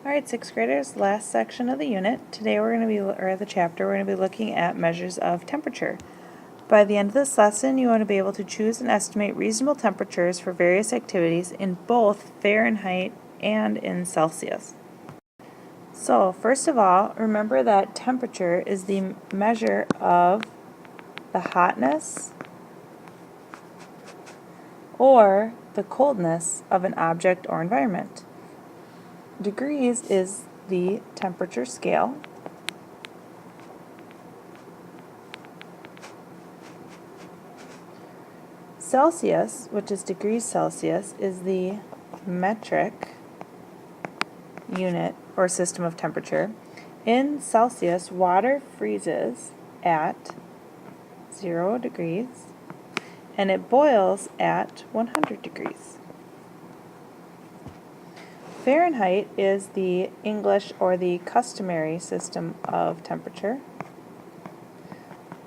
Alright, 6th graders, last section of the unit. Today we're going to be, or the chapter, we're going to be looking at measures of temperature. By the end of this lesson, you want to be able to choose and estimate reasonable temperatures for various activities in both Fahrenheit and in Celsius. So, first of all, remember that temperature is the measure of the hotness or the coldness of an object or environment. Degrees is the temperature scale. Celsius, which is degrees Celsius, is the metric unit or system of temperature. In Celsius, water freezes at 0 degrees and it boils at 100 degrees. Fahrenheit is the English or the customary system of temperature,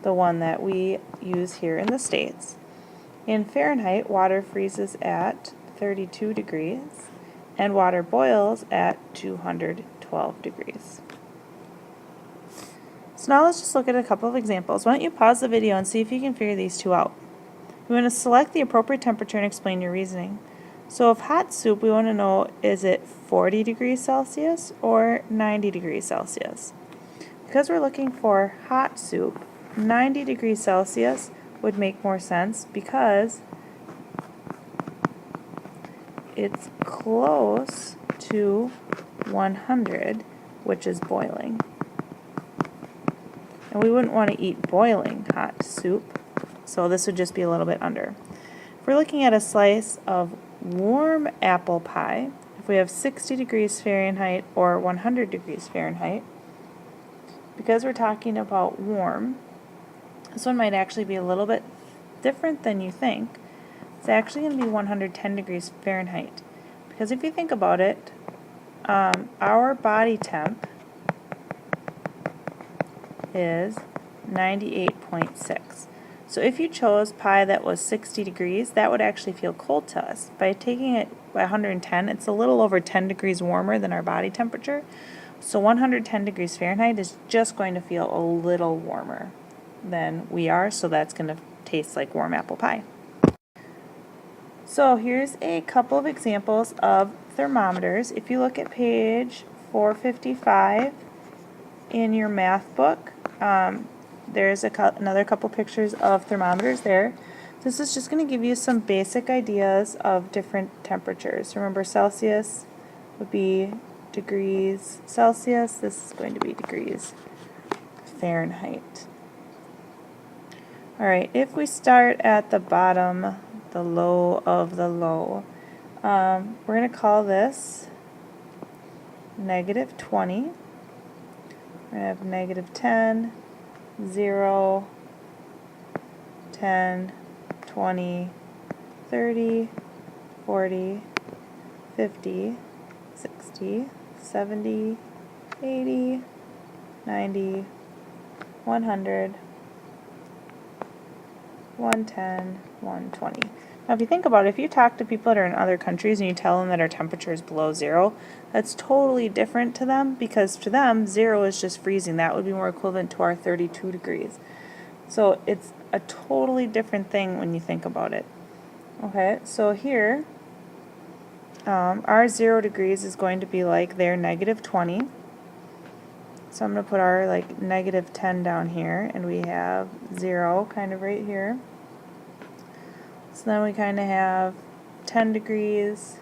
the one that we use here in the States. In Fahrenheit, water freezes at 32 degrees and water boils at 212 degrees. So now let's just look at a couple of examples. Why don't you pause the video and see if you can figure these two out. We want to select the appropriate temperature and explain your reasoning. So if hot soup, we want to know, is it 40 degrees Celsius or 90 degrees Celsius? Because we're looking for hot soup, 90 degrees Celsius would make more sense because it's close to 100, which is boiling. And we wouldn't want to eat boiling hot soup, so this would just be a little bit under. If we're looking at a slice of warm apple pie, if we have 60 degrees Fahrenheit or 100 degrees Fahrenheit, because we're talking about warm, this one might actually be a little bit different than you think. It's actually going to be 110 degrees Fahrenheit. Because if you think about it, our body temp is 98.6. So if you chose pie that was 60 degrees, that would actually feel cold to us. By taking it by 110, it's a little over 10 degrees warmer than our body temperature. So 110 degrees Fahrenheit is just going to feel a little warmer than we are, so that's going to taste like warm apple pie. So here's a couple of examples of thermometers. If you look at page 455 in your math book, there's another couple pictures of thermometers there. This is just going to give you some basic ideas of different temperatures. Remember, Celsius would be degrees Celsius. This is going to be degrees Fahrenheit. Alright, if we start at the bottom, the low of the low, we're going to call this negative 20. We're going to have negative 10, 0, 10, 20, 30, 40, 50, 60, 70, 80, 90, 100, 110, 120. Now if you think about it, if you talk to people that are in other countries and you tell them that our temperature is below 0, that's totally different to them, because to them 0 is just freezing. That would be more equivalent to our 32 degrees. So it's a totally different thing when you think about it. Okay, so here our 0 degrees is going to be like their negative 20. So I'm going to put our like negative 10 down here, and we have 0 kind of right here. So then we kind of have 10 degrees,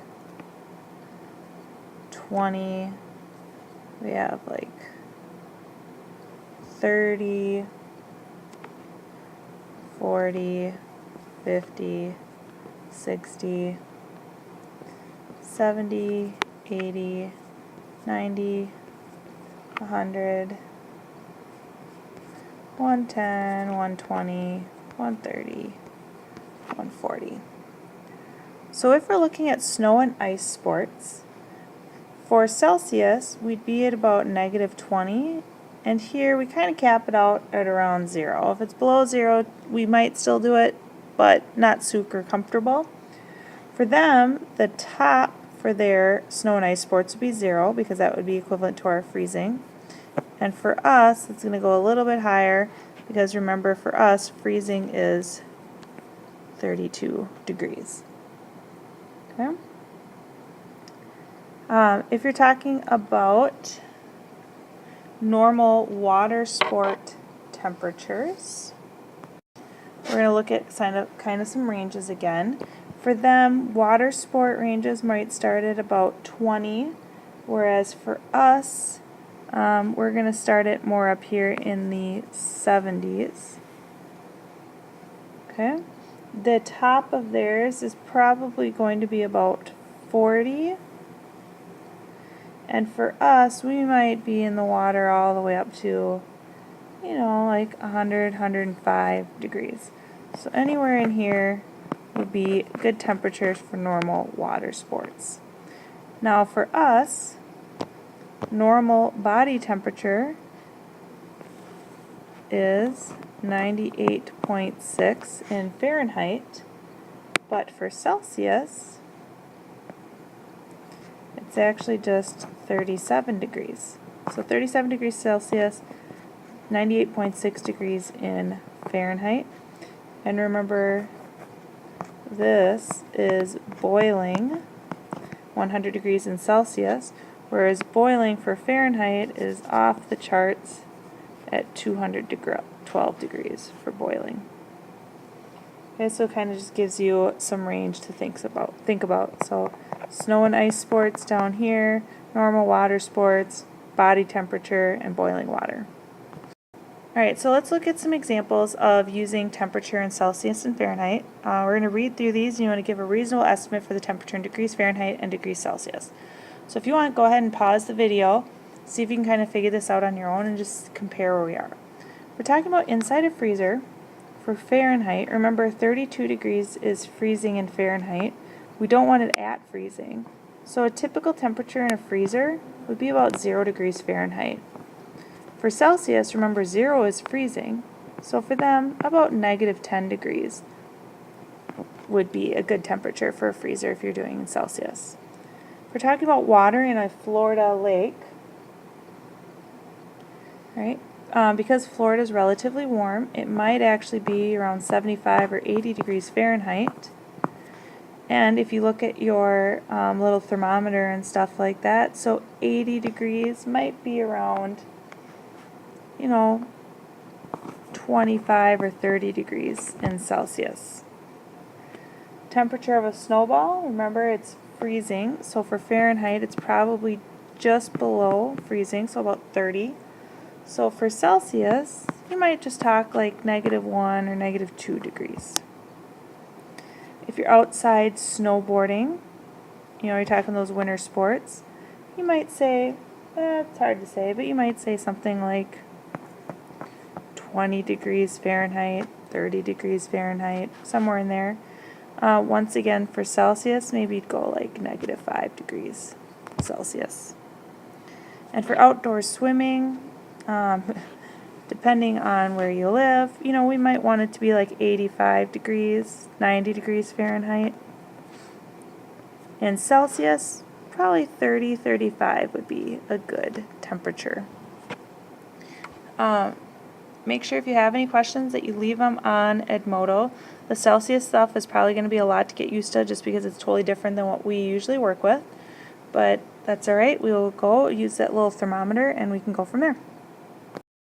20, we have like 30, 40, 50, 60, 70, 80, 90, 100, 110, 120, 130, 140. So if we're looking at snow and ice sports, for Celsius we'd be at about negative 20, and here we kind of cap it out at around 0. If it's below 0, we might still do it, but not super comfortable. For them, the top for their snow and ice sports would be 0 because that would be equivalent to our freezing. And for us, it's going to go a little bit higher because remember, for us, freezing is 32 degrees. Okay. If you're talking about normal water sport temperatures, we're going to look at kind of some ranges again. For them, water sport ranges might start at about 20, whereas for us, we're going to start it more up here in the 70s. Okay. The top of theirs is probably going to be about 40. And for us, we might be in the water all the way up to, you know, like 100, 105 degrees. So anywhere in here would be good temperatures for normal water sports. Now for us, normal body temperature is 98.6 in Fahrenheit, but for Celsius, it's actually just 37 degrees. So 37 degrees Celsius, 98.6 degrees in Fahrenheit. And remember, this is boiling 100 degrees in Celsius, whereas boiling for Fahrenheit is off the charts at 212 degrees for boiling. Okay, so it kind of just gives you some range to think about. So snow and ice sports down here, normal water sports, body temperature, and boiling water. Alright, so let's look at some examples of using temperature in Celsius and Fahrenheit. We're going to read through these, and you want to give a reasonable estimate for the temperature in degrees Fahrenheit and degrees Celsius. So if you want, go ahead and pause the video, see if you can kind of figure this out on your own and just compare where we are. We're talking about inside a freezer. For Fahrenheit, remember 32 degrees is freezing in Fahrenheit. We don't want it at freezing. So a typical temperature in a freezer would be about 0 degrees Fahrenheit. For Celsius, remember 0 is freezing. So for them, about -10 degrees would be a good temperature for a freezer if you're doing in Celsius. If we're talking about water in a Florida lake, right? Because Florida is relatively warm, it might actually be around 75 or 80 degrees Fahrenheit. And if you look at your little thermometer and stuff like that, so 80 degrees might be around, you know, 25 or 30 degrees in Celsius. Temperature of a snowball, remember it's freezing, so for Fahrenheit it's probably just below freezing, so about 30. So for Celsius, you might just talk like -1 or -2 degrees. If you're outside snowboarding, you know, you're talking those winter sports, you might say, it's hard to say, but you might say something like 20 degrees Fahrenheit, 30 degrees Fahrenheit, somewhere in there. Once again, for Celsius, maybe you'd go like -5 degrees Celsius. And for outdoor swimming, depending on where you live, you know, we might want it to be like 85 degrees, 90 degrees Fahrenheit. In Celsius, probably 30, 35 would be a good temperature. Make sure if you have any questions that you leave them on Edmodo. The Celsius stuff is probably going to be a lot to get used to just because it's totally different than what we usually work with. But that's alright. We will go use that little thermometer and we can go from there.